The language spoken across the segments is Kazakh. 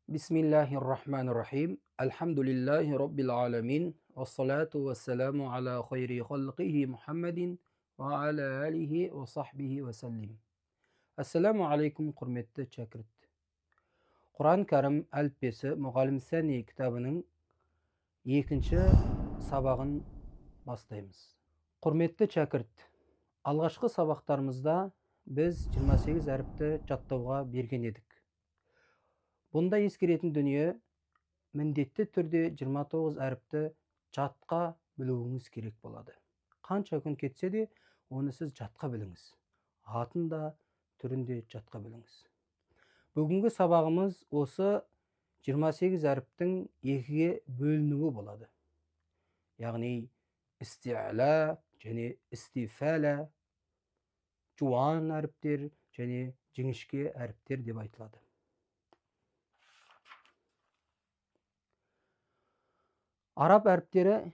Bismillahirrahmanirrahim. Elhamdülillahi Rabbil alemin. Ve salatu ve selamu ala hayri halqihi Muhammedin ve ala alihi ve sahbihi ve sellim. Assalamu alaikum hurmetli çakirt. Kur'an-ı Kerim Әліппесі Мұғалім Сәни kitabının екінші сабағын бастаймыз. Құрметті шәкірт, алғашқы сабақтарымызда біз 28 әріпті жаттауға берген едік. Бұнда ескеретін дүние, міндетті түрде 29 әріпті жатқа білуіңіз керек болады. Қанша күн кетсе де, оны сіз жатқа біліңіз. Атын да, түрін де жатқа біліңіз. Бүгінгі сабағымыз осы 28 әріптің екіге бөлінуі болады. Яғни, истиәлә және истифәлә, жуан әріптер және жіңішке әріптер деп айтылады. Араб әріптері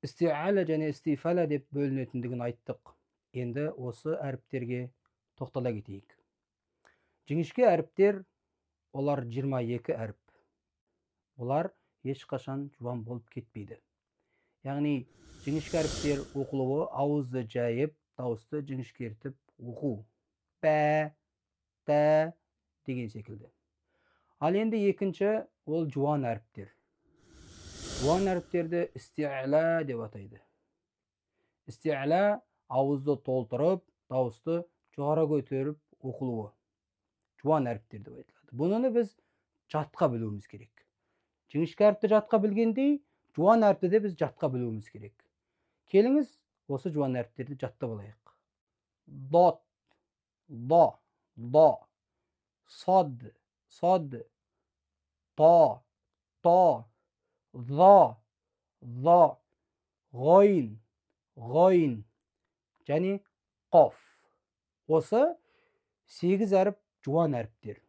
истиәлә және истифәлә деп бөлінетіндігін айттық. Енді осы әріптерге тоқтала кетейік. Жіңішке әріптер, олар 22 әріп. Олар ешқашан жуан болып кетпейді. Яғни, жіңішке әріптер оқылуы ауызды жайып, дауысты жіңішкертіп оқу. Бә, тә деген секілді. Ал енді екінші, ол жуан әріптер. Жуан әріптерді истиәлә деп атайды. Истиәлә ауызды толтырып, дауысты жоғары көтеріп оқылуы. Жуан әріптер деп айтылады. Бұны біз жатқа білуіміз керек. Жіңішке әріпті жатқа білгендей, жуан әріпті де біз жатқа білуіміз керек. Келіңіз, осы жуан әріптерді жаттап алайық. Дот, до, сод, то, зо, ғойн, және қоф. Осы 8 әріп жуан әріптер.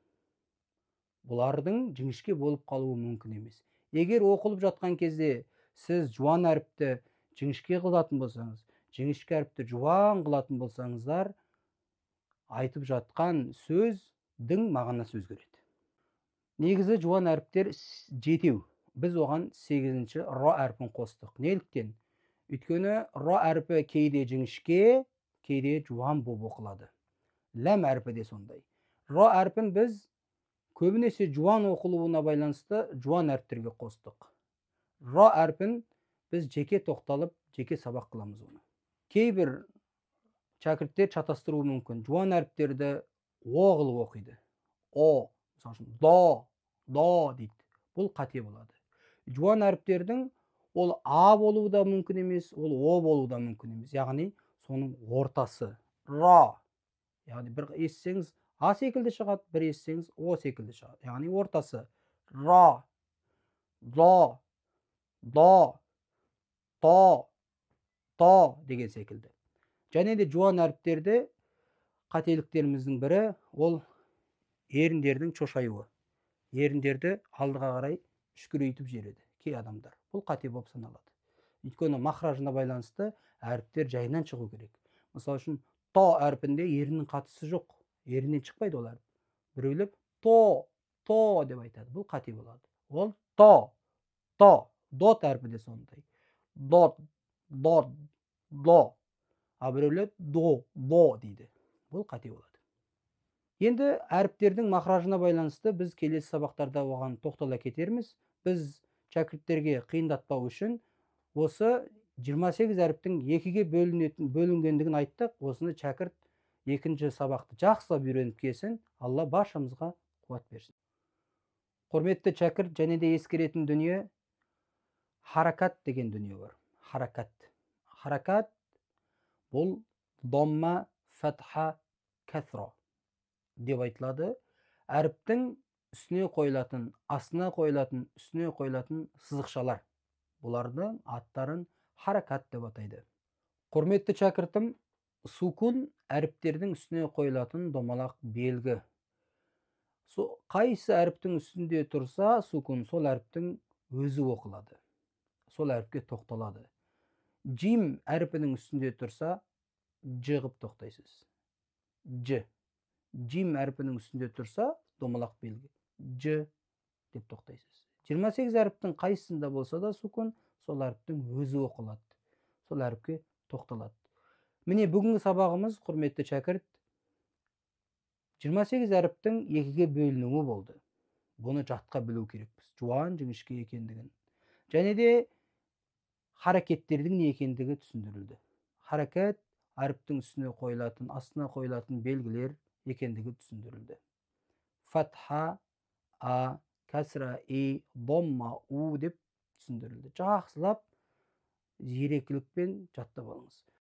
Бұлардың жіңішке болып қалуы мүмкін емес. Егер оқылып жатқан кезде сіз жуан әріпті жіңішке қылатын болсаңыз, жіңішке әріпті жуан қылатын болсаңыздар, айтып жатқан сөздің мағынасы өзгереді. Негізі жуан әріптер 7. Біз оған 8-ші ро әрпін қостық. Неліктен? Өйткені ро әрпі кейде жіңішке, кейде жуан болып оқылады. Ләм әрпі де сондай. Ро әрпін біз көбінесе жуан оқылуына байланысты жуан әріптерге қостық. Ро әрпін біз жеке тоқталып, жеке сабақ қыламыз оны. Кейбір шәкірттер шатастыруы мүмкін. Жуан әріптерді о қылып оқиды. О, мысалы үшін до дейді. Бұл қате болады. Жуан әріптердің ол а болуы да мүмкін емес, ол о болуы да мүмкін емес. Яғни, соның ортасы. Ра. Яғни, бір естісеңіз а секілді шығады, бір естісеңіз о секілді шығады. Яғни, ортасы. Ра, до, то деген секілді. Және де жуан әріптерді қателіктеріміздің бірі, ол еріндердің шошаюы. Еріндерді алдыға қарай үшкірейтіп жібереді кей адамдар. Бұл қате болып саналады. Өйткені махражына байланысты әріптер жайынан шығу керек. Мысалы үшін, то әрпінде еріннің қатысы жоқ. Еріннен шықпайды ол әріп. Біреулер то деп айтады. Бұл қате болады. Ол то, дот әрпі де сондай. До. А біреулер до дейді. Бұл қате болады. Енді әріптердің махражына байланысты біз келесі сабақтарда оған тоқтала кетерміз. Біз шәкірттерге қиындатпау үшін осы 28 әріптің екіге бөлінгендігін айттық. Осыны шәкірт екінші сабақты жақсылап үйреніп келсін. Алла баршамызға қуат берсін. Құрметті шәкірт, және де ескеретін дүние харакат деген дүние бар. Харакат бұл домма, фатха, кәсра деп айтылады. Әріптің үстіне қойылатын, астына қойылатын, үстіне қойылатын сызықшалар. Бұлардың аттарын харакат деп атайды. Құрметті шәкіртім, сукун әріптердің үстіне қойылатын домалақ белгі. Қайсы әріптің үстінде тұрса, сукун сол әріптің өзі оқылады. Сол әріпке тоқталады. Джим әріпінің үстінде тұрса, ж қып тоқтайсыз. Джим әріпінің үстінде тұрса, домалақ белгі. Ж, деп тоқтайсыз. 28 әріптің қайсысында болса да сукун, сол әріптің өзі оқылады. Сол әріпке тоқталады. Міне бүгінгі сабағымыз, құрметті шәкірт, 28 әріптің екіге бөлінуі болды. Бұны жатқа білу керекпіз. Жуан, жіңішке екендігін. Және де харакеттердің не екендігі түсіндірілді. Харакет әріптің үстіне қойылатын, астына қойылатын белгілер екендігі түсіндірілді. Фатха, а, кәсра, и, домма, у деп түсіндірілді. Жақсылап зерекілікпен жаттап алыңыз.